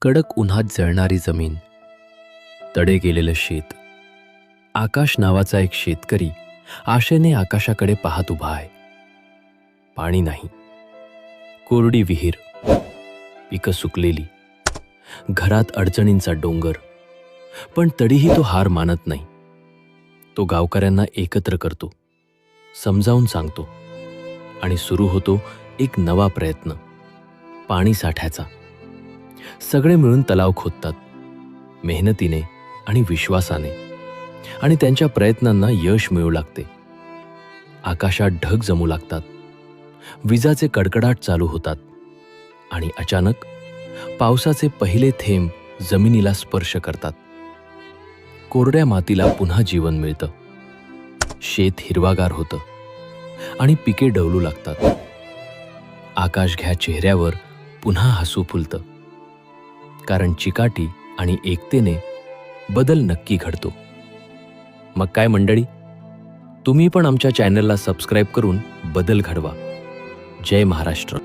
कडक उन्हात जळणारी जमीन, तडे गेलेलं शेत. आकाश नावाचा एक शेतकरी आशेने आकाशाकडे पाहत उभा आहे. पाणी नाही, कोरडी विहीर, पिकं सुकलेली, घरात अडचणींचा डोंगर. पण तरीही तो हार मानत नाही. तो गावकऱ्यांना एकत्र करतो, समजावून सांगतो आणि सुरू होतो एक नवा प्रयत्न, पाणी साठ्याचा. सगळे मिळून तलाव खोदतात, मेहनतीने आणि विश्वासाने, आणि त्यांच्या प्रयत्नांना यश मिळू लागते. आकाशात ढग जमू लागतात, विजाचे कडकडाट चालू होतात, आणि अचानक पावसाचे पहिले थेंब जमिनीला स्पर्श करतात. कोरड्या मातीला पुन्हा जीवन मिळतं. शेत हिरवागार होतं आणि पिके डौलू लागतात. आकाश घ्या चेहऱ्यावर पुन्हा हसू फुलतं, कारण चिकाटी आणि एकतेने बदल नक्की घडतो. मग काय मंडळी, तुम्ही पण आमच्या चॅनलला सबस्क्राईब करून बदल घडवा. जय महाराष्ट्र.